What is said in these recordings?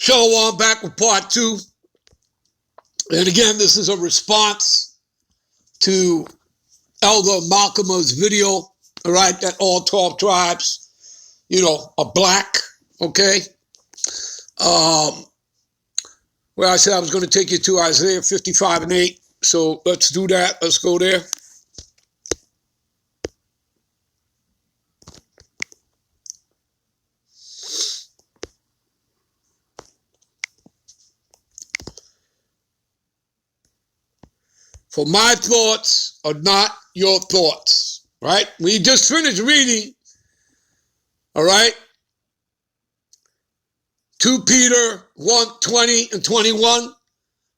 Shalom, back with part 2. And again, this is a response to Elder Malcolm's video, all right, that all 12 tribes, are black, okay? Where I said I was going to take you to Isaiah 55:8. So let's do that. Let's go there. For my thoughts are not your thoughts, right? We just finished reading, all right, 2 Peter 1:20 and 21,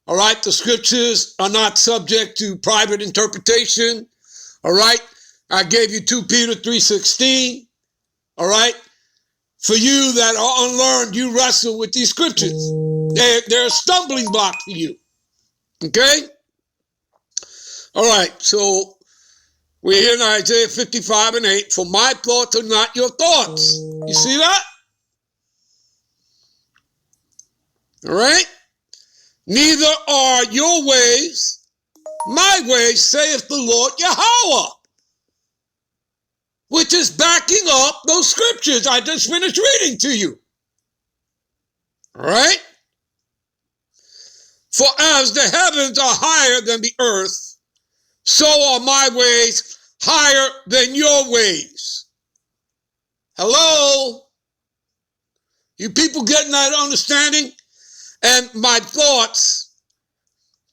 all right? The scriptures are not subject to private interpretation, all right? I gave you 2 Peter 3:16, all right? For you that are unlearned, you wrestle with these scriptures. They're a stumbling block for you, okay? All right, so we're here in Isaiah 55:8. For my thoughts are not your thoughts. You see that? All right? Neither are your ways my ways, saith the Lord Yahweh. Which is backing up those scriptures I just finished reading to you. All right? For as the heavens are higher than the earth, so are my ways higher than your ways. Hello? You people getting that understanding? And my thoughts,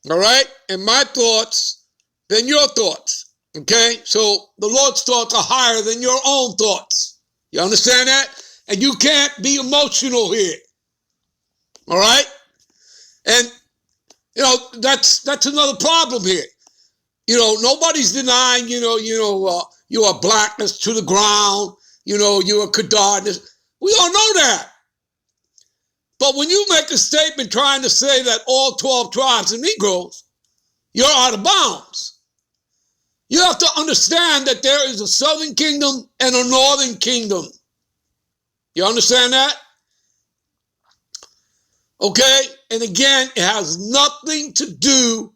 all right? And my thoughts than your thoughts, okay? So the Lord's thoughts are higher than your own thoughts. You understand that? And you can't be emotional here, all right? And, that's another problem here. Nobody's denying, you are blackness to the ground, you are Kadarness. We all know that. But when you make a statement trying to say that all 12 tribes are Negroes, you're out of bounds. You have to understand that there is a southern kingdom and a northern kingdom. You understand that? Okay? And again, it has nothing to do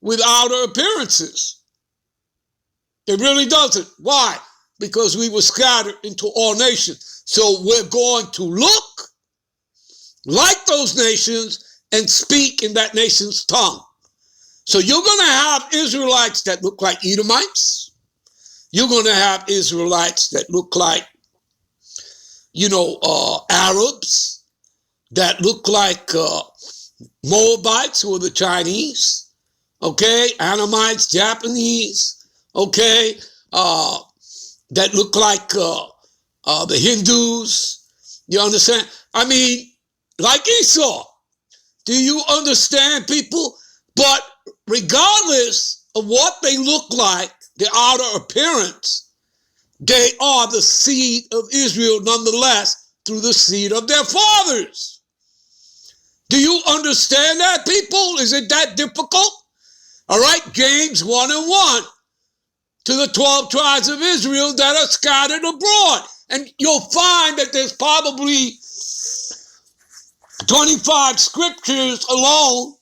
with outer appearances. It really doesn't. Why? Because we were scattered into all nations. So we're going to look like those nations and speak in that nation's tongue. So you're going to have Israelites that look like Edomites. You're going to have Israelites that look like, Arabs, that look like Moabites, who are the Chinese. Okay, Anamites, Japanese, okay, that look like the Hindus. You understand? I mean, like Esau. Do you understand, people? But regardless of what they look like, the outer appearance, they are the seed of Israel nonetheless through the seed of their fathers. Do you understand that, people? Is it that difficult? All right, James 1:1, to the 12 tribes of Israel that are scattered abroad. And you'll find that there's probably 25 scriptures alone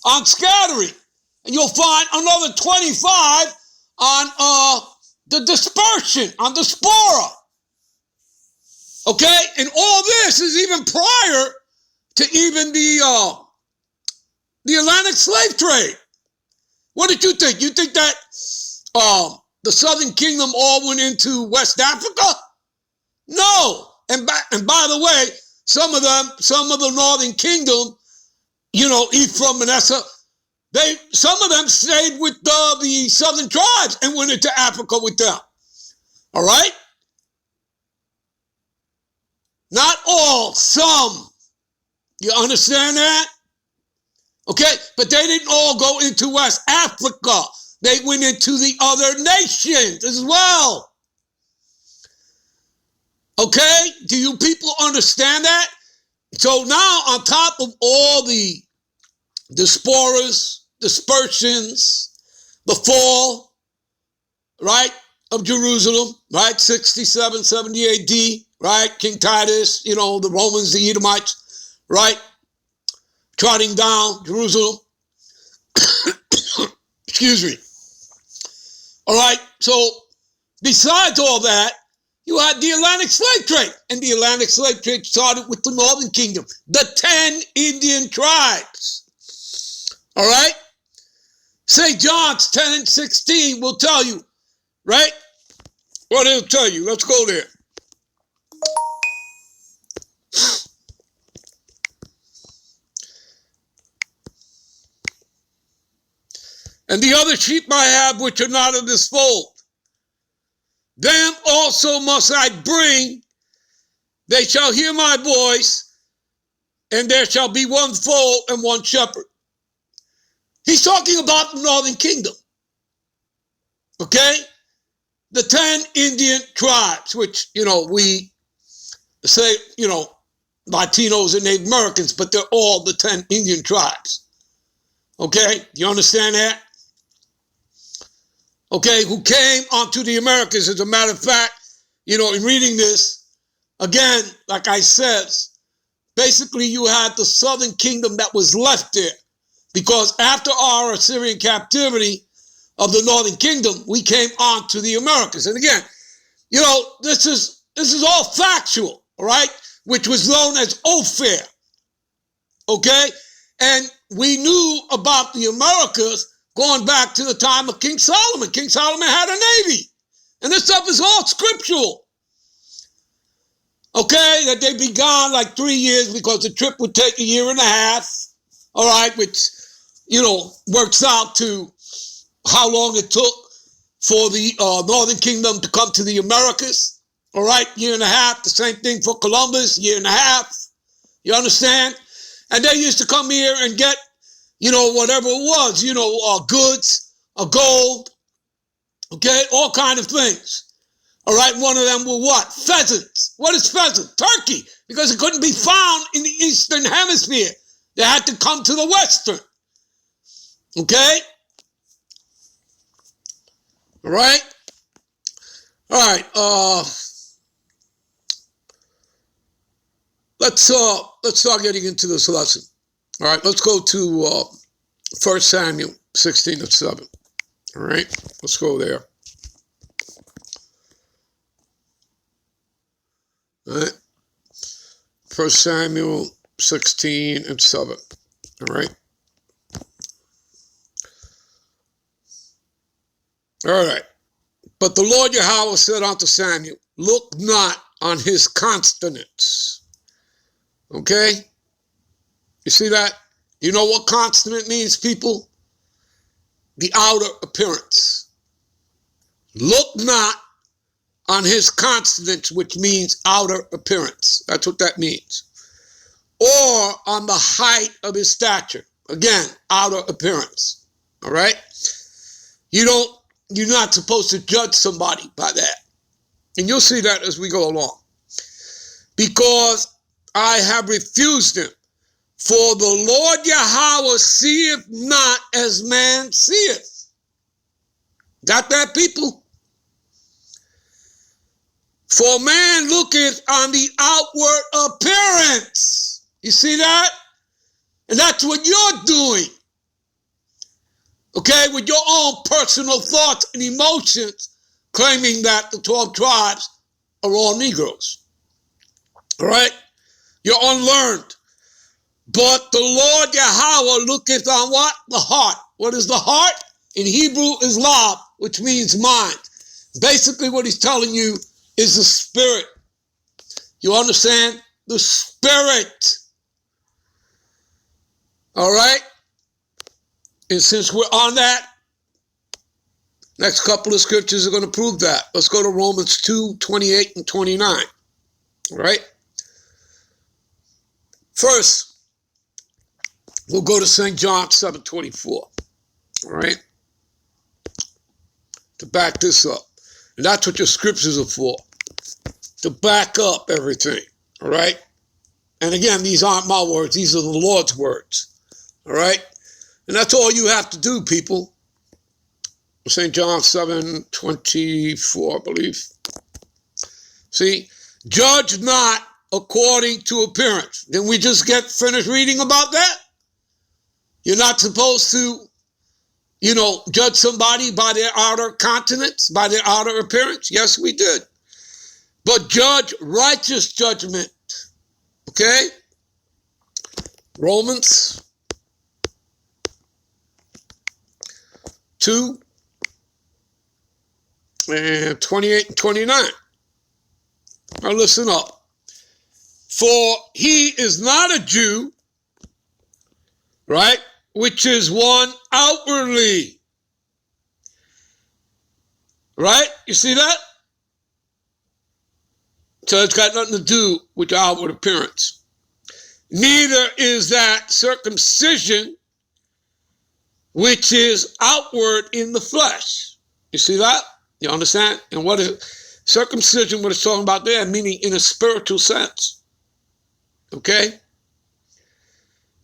on scattering. And you'll find another 25 on the dispersion, on diaspora. Okay? And all this is even prior to even the Atlantic slave trade. What did you think? You think that the Southern Kingdom all went into West Africa? No. And by the way, some of the Northern Kingdom, Ephraim, Manasseh, some of them stayed with the Southern tribes and went into Africa with them. All right? Not all, some. You understand that? Okay, but they didn't all go into West Africa. They went into the other nations as well. Okay, do you people understand that? So now on top of all the diasporas, dispersions, the fall, right, of Jerusalem, right, 67, 70 AD, right, King Titus, the Romans, the Edomites, right? Trotting down Jerusalem. Excuse me. All right, so besides all that, you had the Atlantic slave trade. And the Atlantic slave trade started with the Northern Kingdom, the 10 Indian tribes. All right? St. John's 10 and 16 will tell you, right? What it'll tell you. Let's go there. And the other sheep I have which are not of this fold, them also must I bring. They shall hear my voice, and there shall be one fold and one shepherd. He's talking about the Northern Kingdom. Okay? The 10 Indian tribes, which, we say, Latinos and Native Americans, but they're all the 10 Indian tribes. Okay? You understand that? Okay, who came onto the Americas. As a matter of fact, in reading this, again, like I said, basically you had the southern kingdom that was left there. Because after our Assyrian captivity of the northern kingdom, we came onto the Americas. And again, this is all factual, all right? Which was known as Ophir. Okay? And we knew about the Americas going back to the time of King Solomon. King Solomon had a navy. And this stuff is all scriptural. Okay, that they'd be gone like 3 years because the trip would take 1.5 years. All right, which, works out to how long it took for the Northern Kingdom to come to the Americas. All right, 1.5 years. The same thing for Columbus, 1.5 years. You understand? And they used to come here and get, whatever it was, goods, gold, okay, all kind of things. All right, one of them were what? Pheasants. What is pheasant? Turkey, because it couldn't be found in the Eastern Hemisphere. They had to come to the Western. Okay? All right? All right, let's start getting into this lesson. All right, let's go to 1 Samuel 16 and 7. All right, let's go there. All right, 1 Samuel 16 and 7. All right. All right. But the Lord Yahweh said unto Samuel, look not on his consonants. Okay? You see that? You know what consonant means, people? The outer appearance. Look not on his consonants, which means outer appearance. That's what that means. Or on the height of his stature. Again, outer appearance. All right? You're not supposed to judge somebody by that. And you'll see that as we go along. Because I have refused him. For the Lord Yahweh seeth not as man seeth. Got that, people? For man looketh on the outward appearance. You see that? And that's what you're doing. Okay, with your own personal thoughts and emotions, claiming that the 12 tribes are all Negroes. All right? You're unlearned. But the Lord Yahweh looketh on what? The heart. What is the heart? In Hebrew is lav, which means mind. Basically what he's telling you is the spirit. You understand? The spirit. All right? And since we're on that, next couple of scriptures are going to prove that. Let's go to Romans 2, 28 and 29. All right? First, we'll go to St. John 7, 24. All right? To back this up. And that's what your scriptures are for. To back up everything. All right? And again, these aren't my words. These are the Lord's words. All right? And that's all you have to do, people. St. John 7, 24, I believe. See, judge not according to appearance. Didn't we just get finished reading about that? You're not supposed to, judge somebody by their outer countenance, by their outer appearance. Yes, we did. But judge righteous judgment. Okay? Romans 2 and 28 and 29. Now listen up. For he is not a Jew, right, which is one outwardly. Right? You see that? So it's got nothing to do with the outward appearance. Neither is that circumcision, which is outward in the flesh. You see that? You understand? And what is circumcision, what it's talking about there, meaning in a spiritual sense. Okay?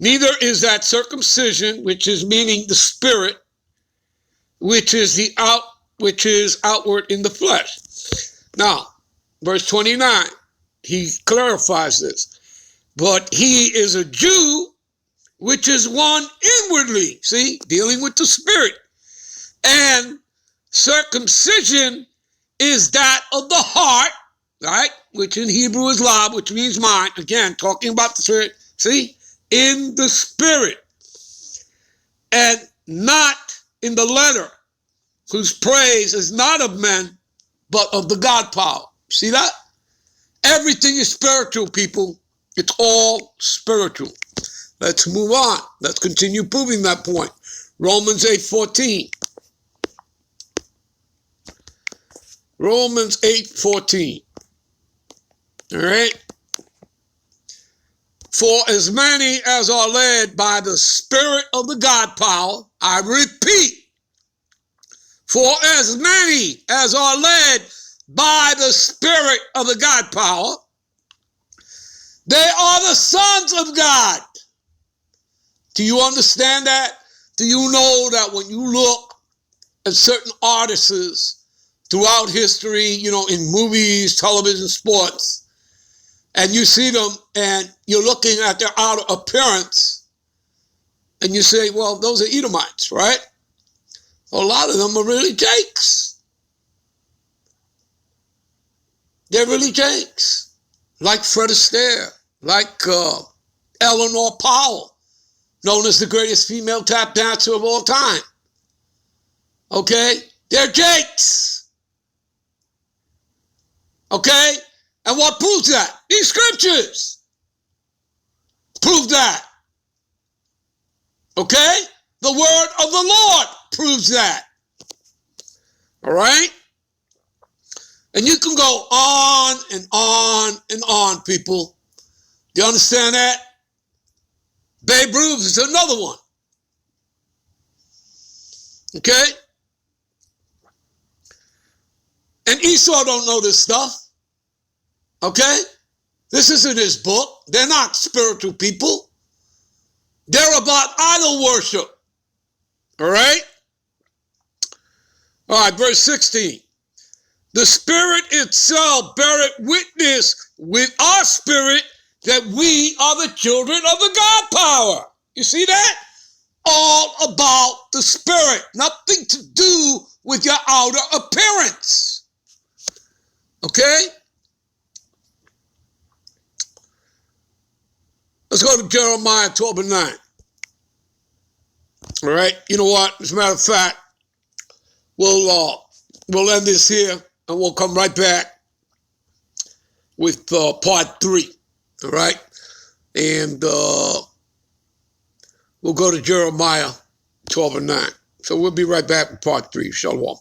Neither is that circumcision, which is meaning the spirit, which is outward in the flesh. Now, verse 29, he clarifies this. But he is a Jew, which is one inwardly, see, dealing with the spirit. And circumcision is that of the heart, right, which in Hebrew is lab, which means mind. Again, talking about the spirit, see, in the spirit. And not in the letter, whose praise is not of men, but of the God power. See that? Everything is spiritual, people. It's all spiritual. Let's move on. Let's continue proving that point. Romans 8:14. Romans 8:14. All right. For as many as are led by the Spirit of the God power, I repeat, for as many as are led by the Spirit of the God power, they are the sons of God. Do you understand that? Do you know that when you look at certain artists throughout history, in movies, television, sports, and you see them and you're looking at their outer appearance and you say, well, those are Edomites, right? A lot of them are really jakes. They're really jakes. Like Fred Astaire, like Eleanor Powell, known as the greatest female tap dancer of all time. Okay? They're jakes. Okay? And what proves that? These scriptures prove that. Okay? The word of the Lord proves that. All right? And you can go on and on and on, people. Do you understand that? Babe Ruth is another one. Okay? And Esau don't know this stuff. Okay? This isn't his book. They're not spiritual people. They're about idol worship. All right? All right, verse 16. The Spirit itself beareth witness with our spirit that we are the children of the God power. You see that? All about the Spirit. Nothing to do with your outer appearance. Okay? Let's go to Jeremiah 12 and 9. All right? You know what? As a matter of fact, we'll end this here and we'll come right back with part 3. All right? And we'll go to Jeremiah 12 and 9. So we'll be right back with part 3. Shalom.